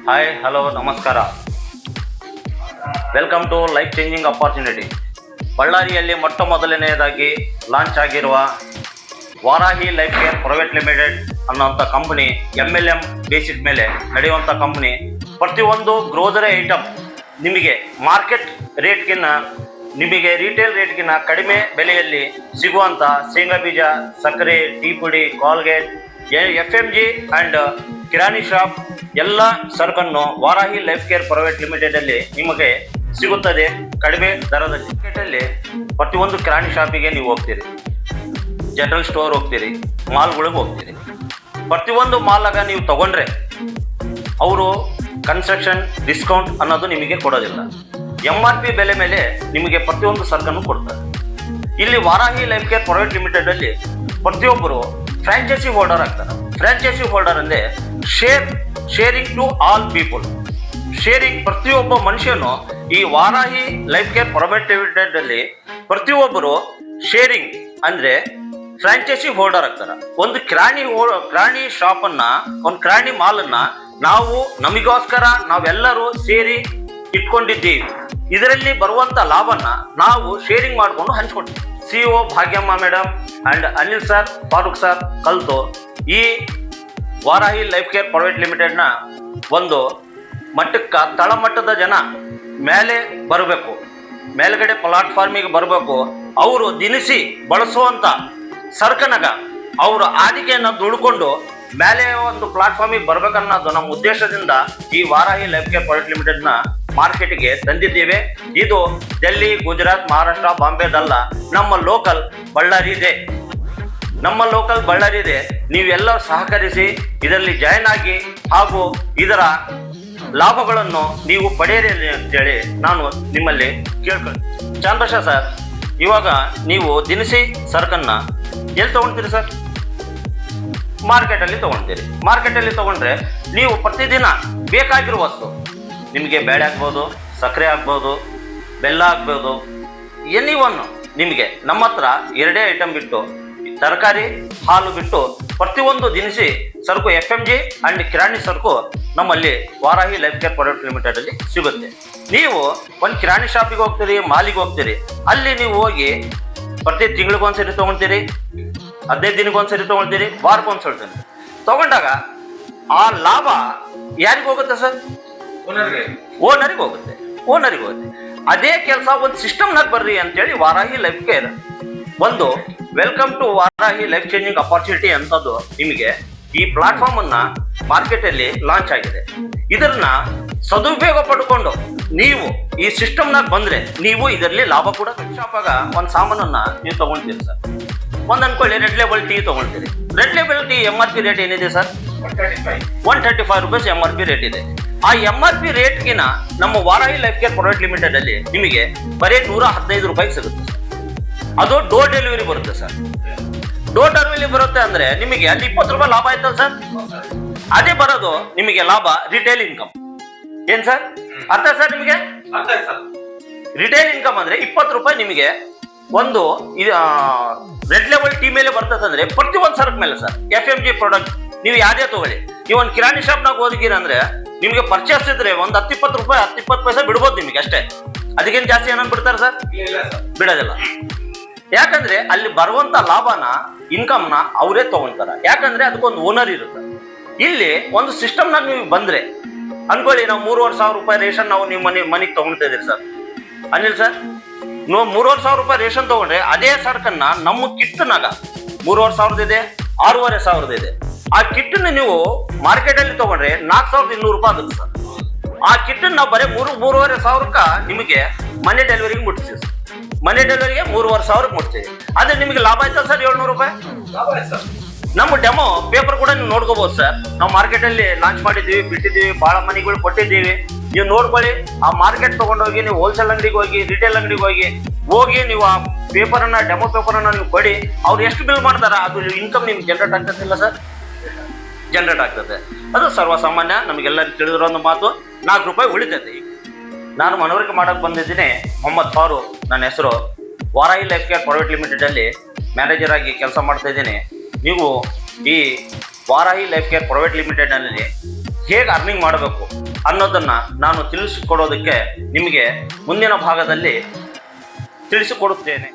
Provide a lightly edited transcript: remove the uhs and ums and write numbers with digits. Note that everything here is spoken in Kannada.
ಹಾಯ್ ಹಲೋ ನಮಸ್ಕಾರ. Welcome to life changing opportunity. ಬಳ್ಳಾರಿಯಲ್ಲಿ ಮೊಟ್ಟ ಮೊದಲನೆಯದಾಗಿ ಲಾಂಚ್ ಆಗಿರುವ Varahi life care private limited ಅನ್ನೋಂಥ ಕಂಪನಿ MLM ಬೇಸಿಸ್ ಮೇಲೆ ನಡೆಯುವಂಥ ಕಂಪನಿ. ಪ್ರತಿಯೊಂದು ಗ್ರೋಸರಿ ಐಟಮ್ ನಿಮಗೆ ಮಾರ್ಕೆಟ್ ರೇಟ್ಗಿನ್ನ ನಿಮಗೆ ರಿಟೇಲ್ ರೇಟ್ಗಿನ್ನ ಕಡಿಮೆ ಬೆಲೆಯಲ್ಲಿ ಸಿಗುವಂಥ ಶೇಂಗಾ ಬೀಜ, ಸಕ್ಕರೆ, ಟೀ ಪುಡಿ, ಕಾಲ್ಗೇಟ್, FMG ಆ್ಯಂಡ್ ಕಿರಾಣಿ ಶಾಪ್ ಎಲ್ಲ ಸರಕನ್ನು ವಾರಾಹಿ ಲೈಫ್ ಕೇರ್ ಪ್ರೈವೇಟ್ ಲಿಮಿಟೆಡಲ್ಲಿ ನಿಮಗೆ ಸಿಗುತ್ತದೆ ಕಡಿಮೆ ದರದಲ್ಲಿ. ಮಾರ್ಕೆಟಲ್ಲಿ ಪ್ರತಿಯೊಂದು ಕಿರಾಣಿ ಶಾಪಿಗೆ ನೀವು ಹೋಗ್ತೀರಿ, ಜನರಲ್ ಸ್ಟೋರ್ ಹೋಗ್ತೀರಿ, ಮಾಲ್ಗಳಿಗೆ ಹೋಗ್ತೀರಿ. ಪ್ರತಿಯೊಂದು ಮಾಲಾಗ ನೀವು ತಗೊಂಡ್ರೆ ಅವರು ಕನ್ಸ್ಟ್ರಕ್ಷನ್ ಡಿಸ್ಕೌಂಟ್ ಅನ್ನೋದು ನಿಮಗೆ ಕೊಡೋದಿಲ್ಲ. MRP ಬೆಲೆ ಮೇಲೆ ನಿಮಗೆ ಪ್ರತಿಯೊಂದು ಸರಕನ್ನು ಕೊಡ್ತಾರೆ. ಇಲ್ಲಿ ವಾರಾಹಿ ಲೈಫ್ ಕೇರ್ ಪ್ರೈವೇಟ್ ಲಿಮಿಟೆಡಲ್ಲಿ ಪ್ರತಿಯೊಬ್ಬರು ಫ್ರಾಂಚೈಸಿ ಹೋಲ್ಡರ್ ಆಗ್ತಾರೆ. ಫ್ರಾಂಚೈಸಿ ಹೋಲ್ಡರ್ ಅಂದರೆ sharing to all people. Sharing ಪ್ರತಿಯೊಬ್ಬ ಮನುಷ್ಯನು ಈ ವಾರಾಹಿ ಲೈಫ್ ಕೇರ್ ಪ್ರೈವೇಟ್ ಲಿಮಿಟೆಡಲ್ಲಿ ಪ್ರತಿಯೊಬ್ಬರು ಶೇರಿಂಗ್ ಅಂದರೆ ಫ್ರಾಂಚೈಸಿ ಹೋಲ್ಡರ್ ಆಗ್ತಾರೆ. ಒಂದು ಕಿರಾಣಿ ಶಾಪನ್ನು, ಒಂದು ಕಿರಾಣಿ ಮಾಲನ್ನು ನಾವು ನಮಗೋಸ್ಕರ ನಾವೆಲ್ಲರೂ ಸೇರಿ ಇಟ್ಕೊಂಡಿದ್ದೀವಿ. ಇದರಲ್ಲಿ ಬರುವಂಥ ಲಾಭನ ನಾವು ಶೇರಿಂಗ್ ಮಾಡಿಕೊಂಡು ಹಂಚ್ಕೊಳ್ತೀವಿ. CEO Bhagyamma madam and Anil sir, Farooq sir ಕಲಿತು ಈ ವಾರಾಹಿ ಲೈಫ್ ಕೇರ್ ಪ್ರೈವೇಟ್ ಲಿಮಿಟೆಡ್ನ ಒಂದು ಮಟ್ಟಕ್ಕೆ ತಳಮಟ್ಟದ ಜನ ಮೇಲೆ ಬರಬೇಕು, ಮೇಲ್ಗಡೆ ಪ್ಲಾಟ್ಫಾರ್ಮಿಗೆ ಬರಬೇಕು. ಅವರು ದಿನಸಿ ಬಳಸುವಂಥ ಸರಕನಾಗ ಅವರ ಆದಿಕೆಯನ್ನು ದುಡ್ಕೊಂಡು ಮೇಲೆ ಒಂದು ಪ್ಲಾಟ್ಫಾರ್ಮಿಗೆ ಬರ್ಬೇಕನ್ನೋದು ನಮ್ಮ ಉದ್ದೇಶದಿಂದ ಈ ವಾರಾಹಿ ಲೈಫ್ ಕೇರ್ ಪ್ರೈವೇಟ್ ಲಿಮಿಟೆಡ್ನ ಮಾರ್ಕೆಟ್ಗೆ ತಂದಿದ್ದೇವೆ. ಇದು ಡೆಲ್ಲಿ, ಗುಜರಾತ್, ಮಹಾರಾಷ್ಟ್ರ, ಬಾಂಬೆದಲ್ಲ, ನಮ್ಮ ಲೋಕಲ್ ಬಳ್ಳಾರಿ ಇದೆ. ನೀವೆಲ್ಲ ಸಹಕರಿಸಿ ಇದರಲ್ಲಿ ಜಾಯ್ನ್ ಆಗಿ ಹಾಗೂ ಇದರ ಲಾಭಗಳನ್ನು ನೀವು ಪಡೆಯಿರಿ ಅಂತೇಳಿ ನಾನು ನಿಮ್ಮಲ್ಲಿ ಕೇಳ್ಕೊಂಡು. ಚಂದ್ರಶೇಖರ್ ಸರ್, ಇವಾಗ ನೀವು ದಿನಸಿ ಸರಕನ್ನು ಎಲ್ಲಿ ತೊಗೊಳ್ತೀರಿ ಸರ್? ಮಾರ್ಕೆಟಲ್ಲಿ ತೊಗೊಂಡ್ರೆ ನೀವು ಪ್ರತಿದಿನ ಬೇಕಾಗಿರುವ ವಸ್ತು, ನಿಮಗೆ ಬೇಳೆ ಆಗ್ಬೋದು, ಸಕ್ಕರೆ ಆಗ್ಬೋದು, ಬೆಲ್ಲ ಆಗ್ಬೋದು, ಎನಿವನ್ನು ನಿಮಗೆ ನಮ್ಮ ಹತ್ರ 2 ಐಟಮ್ ಬಿಟ್ಟು ತರಕಾರಿ, ಹಾಲು ಬಿಟ್ಟು ಪ್ರತಿಯೊಂದು ದಿನಸಿ ಸರಕು FMG ಆ್ಯಂಡ್ ಕಿರಾಣಿ ಸರಕು ನಮ್ಮಲ್ಲಿ ವಾರಾಹಿ ಲೈಫ್ ಕೇರ್ ಪ್ರೈವೇಟ್ ಲಿಮಿಟೆಡಲ್ಲಿ ಸಿಗುತ್ತೆ. ನೀವು ಒಂದು ಕಿರಾಣಿ ಶಾಪಿಗೆ ಹೋಗ್ತೀರಿ, ಮಾಲಿಗೆ ಹೋಗ್ತೀರಿ, ಅಲ್ಲಿ ನೀವು ಹೋಗಿ ಪ್ರತಿ ತಿಂಗಳಿಗೊಂದ್ಸರಿ ತೊಗೊಳ್ತೀರಿ, 15 ದಿನಕ್ಕೊಂದ್ಸರಿ ತೊಗೊಳ್ತೀರಿ, ವಾರಕ್ಕೊಂದ್ಸರಿ ತೊಗೊಂಡಾಗ ಆ ಲಾಭ ಯಾರಿಗೆ ಹೋಗುತ್ತೆ ಸರ್? ಓನರಿಗೆ ಹೋಗುತ್ತೆ. ಅದೇ ಕೆಲಸ ಒಂದು ಸಿಸ್ಟಮ್ನಾಗ ಬರ್ರಿ ಅಂತೇಳಿ ವಾರಾಹಿ ಲೈಫ್ ಕೇರ್ ಒಂದು welcome to Varahi life changing opportunity ಅಂತದ್ದು ನಿಮಗೆ ಈ ಪ್ಲಾಟ್ಫಾರ್ಮ್ ಅನ್ನ ಮಾರ್ಕೆಟಲ್ಲಿ ಲಾಂಚ್ ಆಗಿದೆ. ಇದನ್ನ ಸದುಪಯೋಗ ಪಡ್ಕೊಂಡು ನೀವು ಈ ಸಿಸ್ಟಮ್ನಾಗ ಬಂದ್ರೆ ನೀವು ಇದರಲ್ಲಿ ಲಾಭ ಕೂಡ. ಶಾಪಾಗ ಒಂದು ಸಾಮಾನನ್ನ ನೀವು ತಗೊಳ್ತೀರಿ ಸರ್. ಒಂದು ಅನ್ಕೊಳ್ಳಿ, ರೆಡ್ ಲೇಬಲ್ ಟೀ ತಗೊಳ್ತೀರಿ. Red label tea MRP rate ಏನಿದೆ ಸರ್? 135 ರೂಪೀಸ್ MRP ರೇಟ್ ಇದೆ. ಆ MRP ರೇಟ್ಗಿನ ನಮ್ಮ Varahi life care private limited ಅಲ್ಲಿ ನಿಮಗೆ ಬರೀ 115 ರೂಪಾಯಿಗೆ ಸಿಗುತ್ತೆ. ಅದು ಡೋರ್ ಡೆಲಿವರಿ ಬರುತ್ತೆ ಸರ್. ಡೋರ್ ಡೆಲಿವರಿ ಬರುತ್ತೆ ಅಂದ್ರೆ ನಿಮಗೆ ಅಲ್ಲಿ 20 ರೂಪಾಯಿ ಲಾಭ ಆಯ್ತಲ್ಲ ಸರ್? ಅದೇ ಬರೋದು ನಿಮಗೆ ಲಾಭ ರಿಟೇಲ್ ಇನ್ಕಮ್. ಏನ್ ಸರ್ ಅರ್ಥ ಸರ್ ನಿಮಗೆ? ರಿಟೇಲ್ ಇನ್ಕಮ್ ಅಂದ್ರೆ 20 ರೂಪಾಯಿ ನಿಮಗೆ ಒಂದು ರೆಡ್ ಲೆವೆಲ್ ಟೀ ಮೇಲೆ ಬರ್ತದಂದ್ರೆ ಪ್ರತಿಯೊಂದು ಸರಕ್ ಮೇಲೆ ಸರ್. FMG ಪ್ರಾಡಕ್ಟ್ ನೀವು ಯಾವ್ದೇ ತಗೊಳ್ಳಿ, ನೀವು ಒಂದು ಕಿರಾಣಿ ಶಾಪ್ನಾಗ ಹೋಗಿರ ಅಂದ್ರೆ ನಿಮಗೆ ಪರ್ಚೇಸ್ ಇದ್ರೆ ಒಂದು 10-20 ರೂಪಾಯಿ, 10-20 ಪೈಸೆ ಬಿಡ್ಬೋದು ನಿಮಗೆ ಅಷ್ಟೇ. ಅದಕ್ಕೇನು ಜಾಸ್ತಿ ಏನೋ ಬಿಡ್ತಾರೆ ಸರ್? ಬಿಡೋದಿಲ್ಲ. ಯಾಕಂದ್ರೆ ಅಲ್ಲಿ ಬರುವಂತ ಲಾಭನ, ಇನ್ಕಮ್ನ ಅವರೇ ತಗೊಳ್ತಾರೆ. ಯಾಕಂದ್ರೆ ಅದಕ್ಕೊಂದು ಓನರ್ ಇರುತ್ತೆ. ಇಲ್ಲಿ ಒಂದು ಸಿಸ್ಟಮ್ನಾಗ ನೀವು ಬಂದ್ರೆ ಅನ್ಕೊಳ್ಳಿ, ನಾವು 3,500 ರೂಪಾಯಿ ರೇಷನ್ ನಾವು ನೀವು ಮನೆಗೆ ತಗೊಳ್ತಾ ಇದೀರಿ ಸರ್. ಅನಿಲ್ ಸರ್, ನೀವು 3,500 ರೂಪಾಯಿ ರೇಷನ್ ತಗೊಂಡ್ರೆ ಅದೇ ಸರಕನ್ನ ನಮ್ಮ ಕಿಟ್ನಾಗ 3,500 ಇದೆ, 6,500 ಇದೆ. ಆ ಕಿಟ್ಟನ್ನು ನೀವು ಮಾರ್ಕೆಟಲ್ಲಿ ತಗೊಂಡ್ರೆ 4,200 ರೂಪಾಯಿ ಆಗುತ್ತೆ ಸರ್. ಆ ಕಿಟ್ಟನ್ನು ನಾವು ಬರೀ 3,500 ನಿಮಗೆ ಮನೆ ಡೆಲಿವರಿಗೆ ಮುಟ್ಟಿಸ್ತೀವಿ ಸರ್. ಮನೆ ಡೆಲಿವರಿಗೆ 3,500 ಮುಟ್ತೀವಿ. ಆದ್ರೆ ನಿಮಗೆ ಲಾಭ ಆಯ್ತಾ ಸರ್? 700 ರೂಪಾಯಿ ನಮ್ಮ ಡೆಮೋ ಪೇಪರ್ ಕೂಡ ನೀವು ನೋಡ್ಕೋಬಹುದು ಸರ್. ನಾವು ಮಾರ್ಕೆಟಲ್ಲಿ ಲಾಂಚ್ ಮಾಡಿದ್ದೀವಿ, ಬಿಟ್ಟಿದ್ದೀವಿ, ಭಾಳ ಮನೆಗಳು ಕೊಟ್ಟಿದ್ದೀವಿ. ನೀವು ನೋಡ್ಕೊಳ್ಳಿ. ಆ ಮಾರ್ಕೆಟ್ ತಗೊಂಡೋಗಿ ನೀವು ಹೋಲ್ಸೇಲ್ ಅಂಗಡಿಗೆ ಹೋಗಿ, ರಿಟೇಲ್ ಅಂಗಡಿಗೆ ಹೋಗಿ ನೀವು ಆ ಪೇಪರನ್ನ, ಡೆಮೋ ಪೇಪರನ್ನ ನೀವು ಕೊಡಿ. ಅವ್ರು ಎಷ್ಟು ಬಿಲ್ ಮಾಡ್ತಾರ ಅದು ಇನ್ಕಮ್ ನಿಮ್ಗೆ ಜನರೇಟ್ ಆಗ್ತದಿಲ್ಲ ಸರ್? ಜನರೇಟ್ ಆಗ್ತದೆ. ಅದು ಸರ್ವಸಾಮಾನ್ಯ, ನಮಗೆಲ್ಲರಿಗೂ ತಿಳಿದಿರೋ ಒಂದು ಮಾತು. 4 ರೂಪಾಯಿ ಉಳಿತೈತೆ. ನಾನು ಮನವರಿಕೆ ಮಾಡೋಕೆ ಬಂದಿದ್ದೀನಿ. ಮೊಹಮ್ಮದ್ ಫಾರೂಕ್ ನನ್ನ ಹೆಸರು. ವಾರಾಹಿ ಲೈಫ್ ಕೇರ್ ಪ್ರೈವೇಟ್ ಲಿಮಿಟೆಡಲ್ಲಿ ಮ್ಯಾನೇಜರ್ ಆಗಿ ಕೆಲಸ ಮಾಡ್ತಾ ಇದ್ದೀನಿ. ನೀವು ಈ ವಾರಾಹಿ ಲೈಫ್ ಕೇರ್ ಪ್ರೈವೇಟ್ ಲಿಮಿಟೆಡ್ನಲ್ಲಿ ಹೇಗೆ ಅರ್ನಿಂಗ್ ಮಾಡಬೇಕು ಅನ್ನೋದನ್ನು ನಾನು ತಿಳಿಸಿಕೊಡೋದಕ್ಕೆ ನಿಮಗೆ ಮುಂದಿನ ಭಾಗದಲ್ಲಿ ತಿಳಿಸಿಕೊಡುತ್ತೇನೆ.